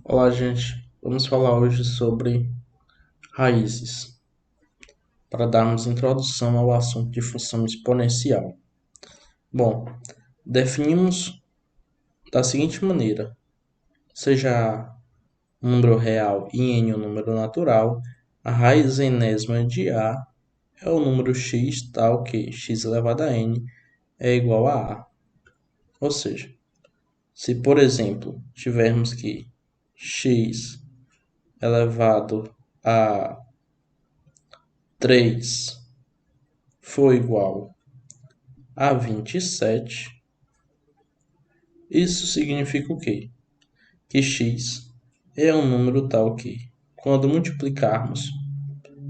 Olá, gente. Vamos falar hoje sobre raízes, para darmos introdução ao assunto de função exponencial. Bom, definimos da seguinte maneira: seja A um número real e N um número natural, a raiz enésima de A é o número x tal que x elevado a n é igual a A. Ou seja, se por exemplo tivermos que x elevado a 3 for igual a 27, isso significa o quê? Que x é um número tal que, quando multiplicarmos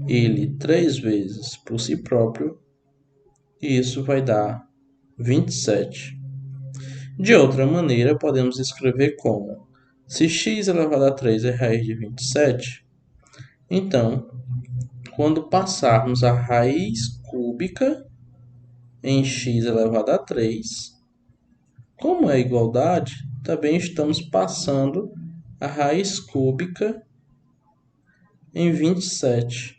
ele 3 vezes por si próprio, isso vai dar 27. De outra maneira, podemos escrever como: se x elevado a 3 é raiz de 27, então, quando passarmos a raiz cúbica em x elevado a 3, como é igualdade, também estamos passando a raiz cúbica em 27,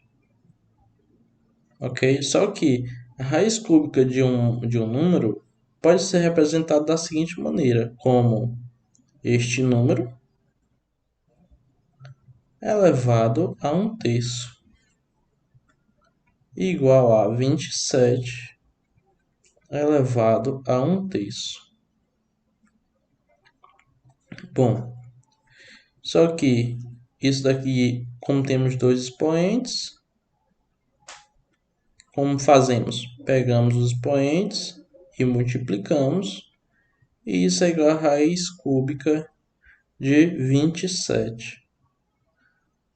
ok? Só que a raiz cúbica de um número pode ser representada da seguinte maneira, como este número elevado a 1/3, igual a 27 elevado a 1/3. Bom, só que isso daqui, como temos dois expoentes, como fazemos? Pegamos os expoentes e multiplicamos, e isso é igual a raiz cúbica de 27.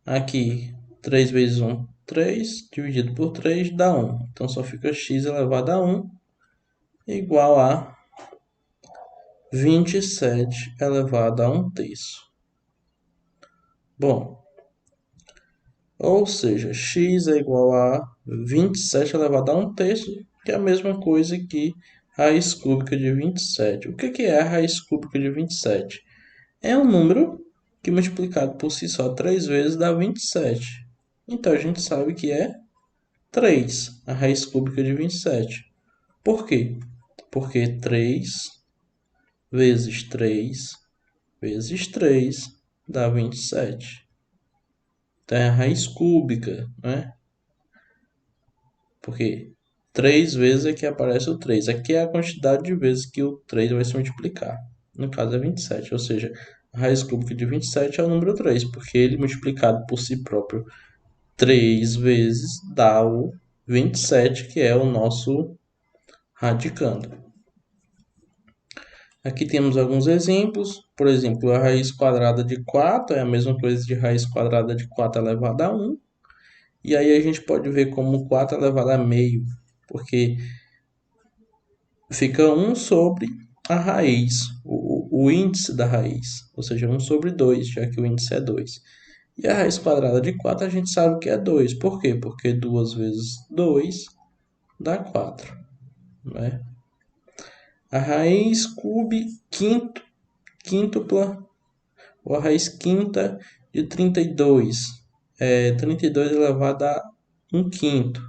Aqui, 3 vezes 1, 3, dividido por 3 dá 1. Então, só fica x elevado a 1 igual a 27 elevado a 1/3. Bom, ou seja, x é igual a 27 elevado a 1/3, que é a mesma coisa que raiz cúbica de 27. O que é a raiz cúbica de 27? É um número que multiplicado por si só 3 vezes dá 27. Então a gente sabe que é 3, a raiz cúbica de 27. Por quê? Porque 3 vezes 3 vezes 3 dá 27. Então é a raiz cúbica, né? Porque 3 vezes aqui aparece o 3. Aqui é a quantidade de vezes que o 3 vai se multiplicar. No caso é 27, ou seja, a raiz cúbica de 27 é o número 3, porque ele multiplicado por si próprio 3 vezes dá o 27, que é o nosso radicando. Aqui temos alguns exemplos. Por exemplo, a raiz quadrada de 4 é a mesma coisa de raiz quadrada de 4 elevado a 1. E aí a gente pode ver como 4 elevado a meio, porque fica 1 sobre a raiz, o índice da raiz, ou seja, 1 sobre 2, já que o índice é 2. E a raiz quadrada de 4 a gente sabe que é 2. Por quê? Porque 2 vezes 2 dá 4, né? A raiz quíntupla, ou a raiz quinta de 32 é 32 elevado a 1 quinto.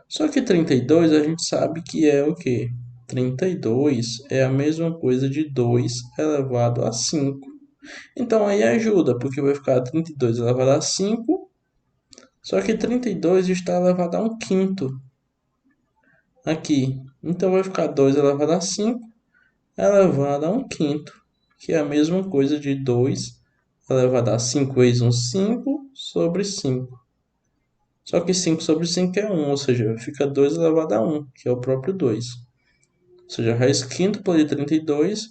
Só que 32 a gente sabe que é o quê? 32 é a mesma coisa de 2 elevado a 5. Então aí ajuda, porque vai ficar 32 elevado a 5, só que 32 está elevado a 1 quinto aqui. Então vai ficar 2 elevado a 5 elevado a 1 quinto, que é a mesma coisa de 2 elevado a 5 vezes 1, 5 sobre 5. Só que 5 sobre 5 é 1, ou seja, fica 2 elevado a 1, que é o próprio 2. Ou seja, a raiz quíntupla de 32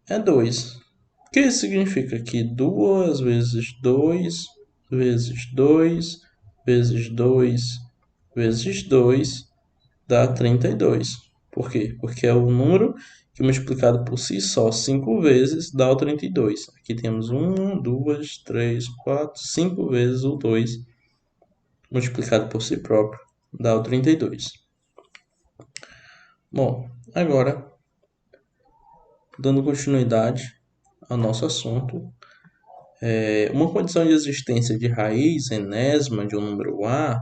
é 2. O que isso significa? Que 2 vezes 2 vezes 2 vezes 2 vezes 2 dá 32. Por quê? Porque é o número que multiplicado por si só 5 vezes dá o 32. Aqui temos 1, 2, 3, 4, 5 vezes o 2 multiplicado por si próprio dá o 32. Bom, agora, dando continuidade ao nosso assunto, Uma condição de existência de raiz enésima de um número A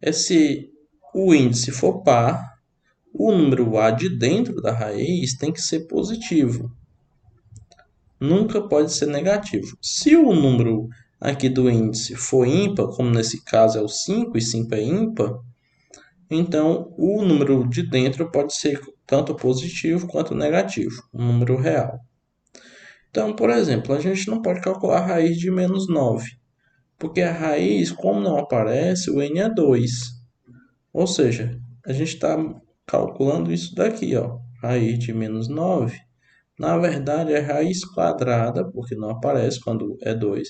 é se o índice for par, o número A de dentro da raiz tem que ser positivo. Nunca pode ser negativo. Se o número aqui do índice for ímpar, como nesse caso é o 5 e 5 é ímpar, então o número de dentro pode ser tanto positivo quanto negativo, um número real. Então, por exemplo, a gente não pode calcular a raiz de -9, porque a raiz, como não aparece, o n é 2. Ou seja, a gente está calculando isso daqui, ó, raiz de -9. Na verdade, é raiz quadrada, porque não aparece quando é 2,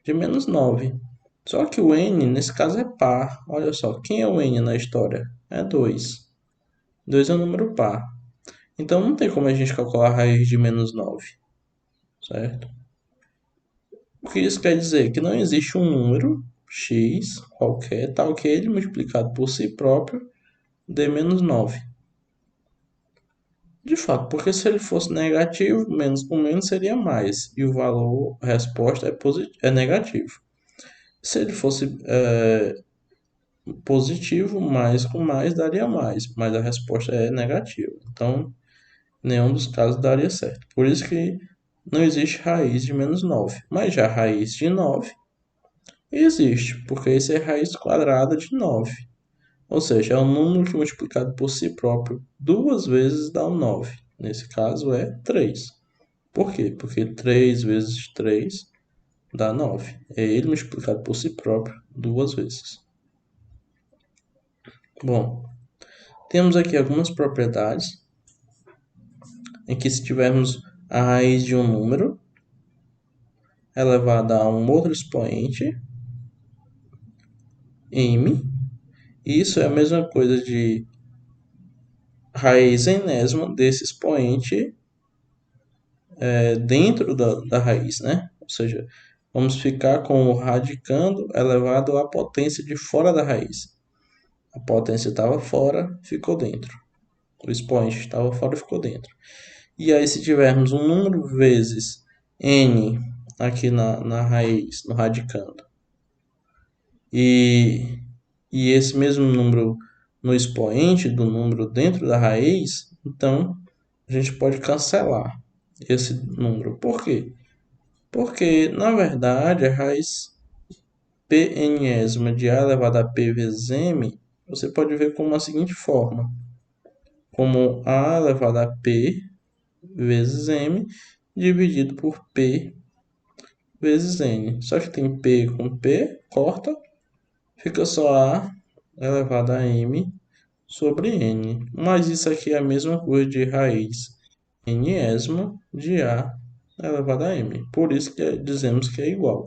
de -9. Só que o n, nesse caso, é par. Olha só, quem é o n na história? É 2. 2 é um número par. Então, não tem como a gente calcular a raiz de -9, certo? O que isso quer dizer? Que não existe um número x qualquer, tal que ele multiplicado por si próprio dê -9. De fato, porque se ele fosse negativo, menos com menos seria mais, e o valor, a resposta é negativo. Se ele fosse positivo, mais com mais daria mais, mas a resposta é negativa. Então, nenhum dos casos daria certo. Por isso que não existe raiz de -9. Mas já a raiz de 9 existe, porque isso é raiz quadrada de 9. Ou seja, é um número que multiplicado por si próprio duas vezes dá um 9. Nesse caso é 3. Por quê? Porque 3 vezes 3 dá 9. É ele multiplicado por si próprio duas vezes. Bom, temos aqui algumas propriedades em que se tivermos a raiz de um número elevada a um outro expoente, m, isso é a mesma coisa de raiz enésima desse expoente dentro da raiz, né? Ou seja, vamos ficar com o radicando elevado à potência de fora da raiz. A potência estava fora, ficou dentro. O expoente estava fora, ficou dentro. E aí, se tivermos um número vezes n aqui na raiz, no radicando, e, e esse mesmo número no expoente do número dentro da raiz, então a gente pode cancelar esse número. Por quê? Porque, na verdade, a raiz pnésima de a elevado a p vezes m, você pode ver como a seguinte forma. Como a elevado a p vezes m dividido por p vezes n. Só que tem p com p, corta, fica só a elevado a m sobre n. Mas isso aqui é a mesma coisa de raiz nésima de a elevado a m. Por isso que dizemos que é igual.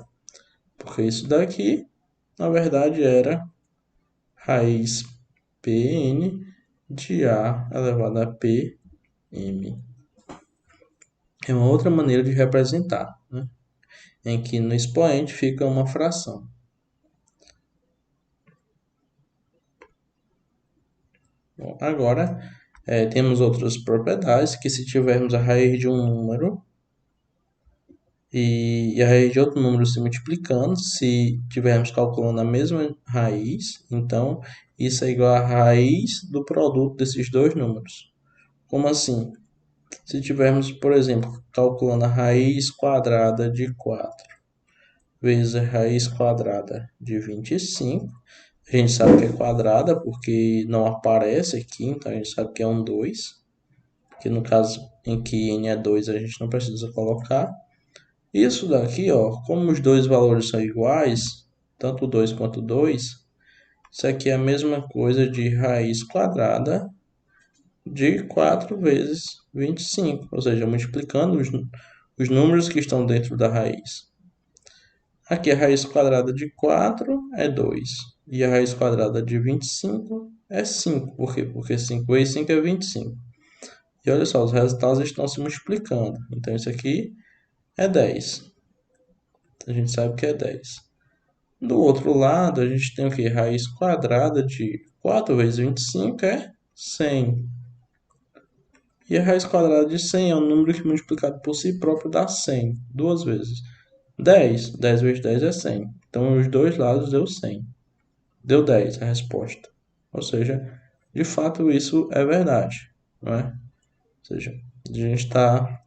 Porque isso daqui, na verdade, era raiz Pn de A elevado a Pm. É uma outra maneira de representar, né? Em que no expoente fica uma fração. Bom, agora, temos outras propriedades, que se tivermos a raiz de um número e a raiz de outro número se multiplicando, se tivermos calculando a mesma raiz, então isso é igual à raiz do produto desses dois números. Como assim? Se tivermos, por exemplo, calculando a raiz quadrada de 4 vezes a raiz quadrada de 25, a gente sabe que é quadrada porque não aparece aqui, então a gente sabe que é um 2, que no caso em que n é 2 a gente não precisa colocar. Isso daqui, ó, como os dois valores são iguais, tanto 2 quanto 2, isso aqui é a mesma coisa de raiz quadrada de 4 vezes 25, ou seja, multiplicando os números que estão dentro da raiz. Aqui a raiz quadrada de 4 é 2, e a raiz quadrada de 25 é 5. Por quê? Porque 5 vezes 5 é 25. E olha só, os resultados estão se multiplicando. Então isso aqui é 10. A gente sabe que é 10. Do outro lado, a gente tem o que? Raiz quadrada de 4 vezes 25 é 100. E a raiz quadrada de 100 é um número que multiplicado por si próprio dá 100, duas vezes. 10 vezes 10 é 100. Então, os dois lados deu 100. Deu 10 a resposta. Ou seja, de fato isso é verdade, não é? Ou seja, a gente está,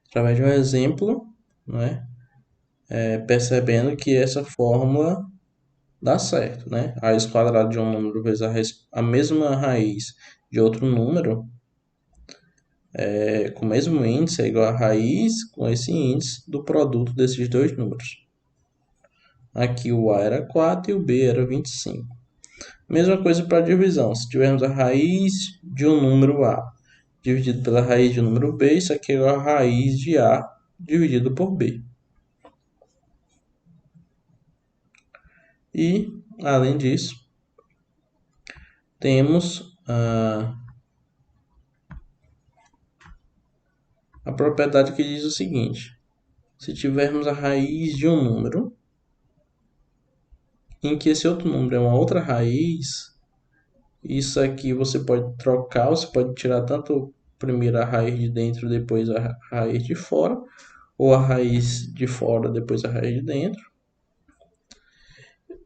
através de um exemplo, não é? Percebendo que essa fórmula dá certo, né? A raiz quadrada de um número vezes a mesma raiz de outro número com o mesmo índice é igual a raiz com esse índice do produto desses dois números. Aqui o A era 4 e o B era 25. Mesma coisa para a divisão. Se tivermos a raiz de um número A dividido pela raiz de um número B, isso aqui é a raiz de A dividido por B. E, além disso, temos a propriedade que diz o seguinte: se tivermos a raiz de um número, em que esse outro número é uma outra raiz, isso aqui você pode trocar, você pode tirar tanto primeiro a raiz de dentro, depois a raiz de fora, ou a raiz de fora, depois a raiz de dentro.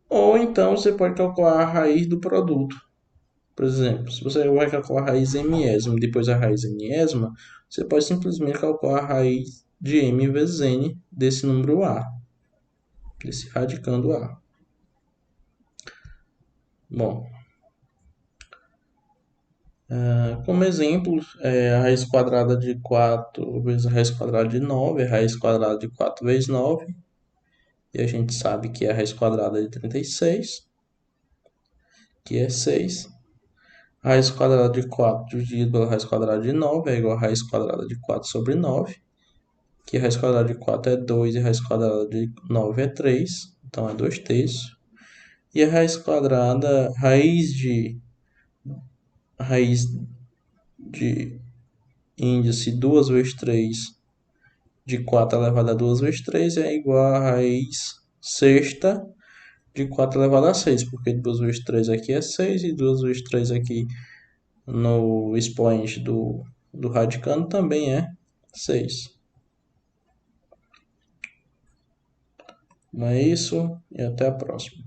Ou então você pode calcular a raiz do produto. Por exemplo, se você vai calcular a raiz mésima e depois a raiz nésima, você pode simplesmente calcular a raiz de m vezes n desse número a, desse radicando a. Bom, como exemplo, a raiz quadrada de 4 vezes a raiz quadrada de 9, a raiz quadrada de 4 vezes 9, e a gente sabe que é a raiz quadrada de 36, que é 6. A raiz quadrada de 4 dividido pela raiz quadrada de 9 é igual a raiz quadrada de 4 sobre 9, que a raiz quadrada de 4 é 2 e a raiz quadrada de 9 é 3, então é 2 terços. E a raiz quadrada, raiz de índice 2 vezes 3 de 4 elevado a 2 vezes 3 é igual a raiz sexta de 4 elevado a 6, porque 2 vezes 3 aqui é 6 e 2 vezes 3 aqui no expoente do radicando também é 6. Não é isso e até a próxima.